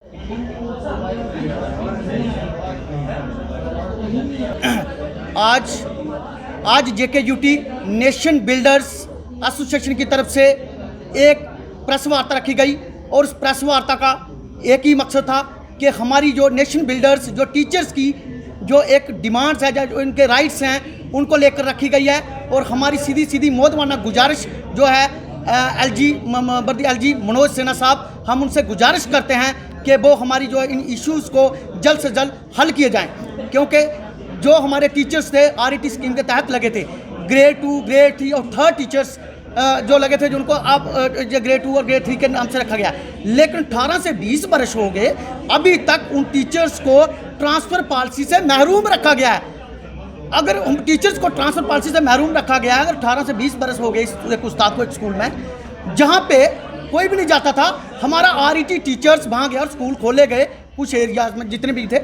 आज आज जेकेयूटी nation builders association की तरफ से एक प्रेस वार्ता रखी गई और उस प्रेस वार्ता का एक ही मकसद था कि हमारी जो नेशन बिल्डर्स, जो टीचर्स की जो एक डिमांड्स है, जो इनके राइट्स हैं, उनको लेकर रखी गई है। और हमारी सीधी सीधी मोदवाना गुजारिश जो है एलजी मनोज सिन्हा साहब, हम उनसे गुजारिश करते हैं कि वो हमारी जो इन इश्यूज़ को जल्द से जल्द हल किए जाएं, क्योंकि जो हमारे टीचर्स थे आरईटी स्कीम के तहत लगे थे, ग्रेड 2, ग्रेड 3 और थर्ड टीचर्स जो लगे थे, जिनको अब ग्रेड 2 और ग्रेड 3 के नाम से रखा गया, लेकिन 18 से 20 वर्ष हो गए, अभी तक उन टीचर्स को ट्रांसफ़र पॉलिसी से महरूम रखा गया है। अगर उन टीचर्स को ट्रांसफ़र पॉलिसी से महरूम रखा गया है, अगर 18 से 20 वर्ष हो गए एक उस्ताद को एक स्कूल में जहाँ पे कोई भी नहीं जाता था, हमारा आरईटी टीचर्स वहाँ गया और स्कूल खोले गए, कुछ एरियाज में जितने भी थे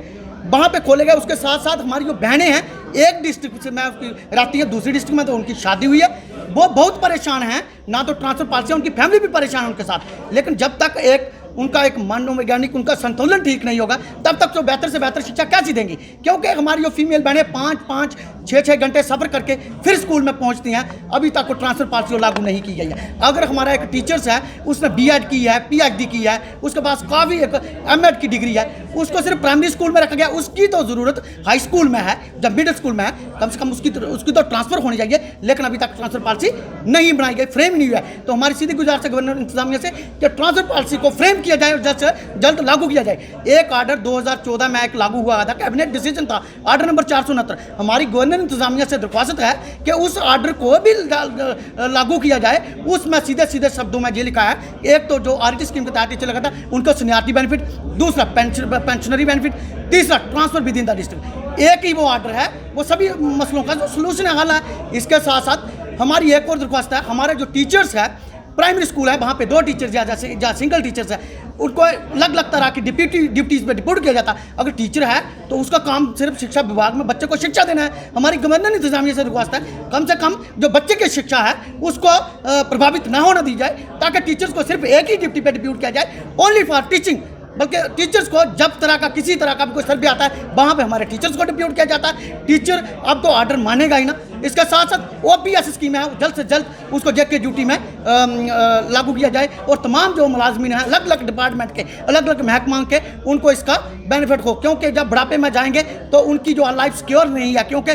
वहाँ पे खोले गए। उसके साथ साथ हमारी जो बहनें हैं, एक डिस्ट्रिक्ट से मैं रहती है, दूसरी डिस्ट्रिक्ट में तो उनकी शादी हुई है, वो बहुत परेशान हैं, ना तो ट्रांसफ़र पॉलिसी, उनकी फैमिली भी परेशान है उनके साथ। लेकिन जब तक उनका एक मनोवैज्ञानिक उनका संतुलन ठीक नहीं होगा, तब तक तो बेहतर से बेहतर शिक्षा कैसी देंगी, क्योंकि हमारी जो फीमेल बहनें 5-5, 6-6 घंटे सफ़र करके फिर स्कूल में पहुंचती हैं, अभी तक वो ट्रांसफ़र पॉलिसी लागू नहीं की गई है। अगर हमारा एक टीचर्स है, उसने बीएड की है, पीएचडी की है, उसके पास काफ़ी एक एमएड की डिग्री है, उसको सिर्फ प्राइमरी स्कूल में रखा गया, उसकी तो ज़रूरत हाई स्कूल में है, जब मिडिल स्कूल में है, कम से कम उसकी तो ट्रांसफ़र होनी चाहिए, लेकिन अभी तक ट्रांसफ़र पॉलिसी नहीं बनाई गई, फ्रेम नहीं हुआ है। तो हमारी सीधी गुजारिश है गवर्नर इंतजामिया से कि ट्रांसफ़र पॉलिसी को फ्रेम किया जाए और जल्द से जल्द लागू किया जाए। एक आर्डर 2014 में एक लागू हुआ था, कैबिनेट डिसीजन था, आर्डर नंबर 469। हमारी गवर्नर इंतजामिया से दरख्वास्त है कि उस आर्डर को भी लागू किया जाए। उसमें सीधे सीधे शब्दों में ये लिखा है, एक तो जो आरईटी स्कीम के तहत टीचर लगा था उनको सीनियरिटी बेनिफिट, दूसरा पेंशनरी बेनिफिट, तीसरा transfer with in the district. एक ही वो आर्डर है, वो सभी मसलों का जो सोल्यूशन हल है। इसके साथ साथ हमारी एक और दरख्वास्त है, हमारे जो टीचर्स है, प्राइमरी स्कूल है, वहाँ पे 2 टीचर्स जहाँ सिंगल टीचर्स है, उनको अलग अलग तरह की ड्यूटीज़ पे डिपोट किया जाता है। अगर टीचर है तो उसका काम सिर्फ शिक्षा विभाग में बच्चे को शिक्षा देना है। हमारी गवर्नर इंतजामिया से रिक्वेस्ट है, कम से कम जो बच्चे की शिक्षा है उसको प्रभावित ना होने दी जाए, ताकि टीचर्स को सिर्फ एक ही ड्यूटी पे डिप्यूट किया जाए, ओनली फॉर टीचिंग। बल्कि टीचर्स को जब तरह का किसी तरह का भी कोई सर्वे आता है, वहाँ पे हमारे टीचर्स को डिप्यूट किया जाता है। टीचर अब तो आर्डर मानेगा ही ना। इसके साथ साथ ओपीएस स्कीम है, जल्द से जल्द उसको जेके ड्यूटी में लागू किया जाए और तमाम जो मुलाजमीन हैं अलग अलग डिपार्टमेंट के, अलग अलग महकमा के, उनको इसका बेनिफिट हो, क्योंकि जब बुढ़ापे में जाएंगे तो उनकी जो लाइफ सिक्योर नहीं है, क्योंकि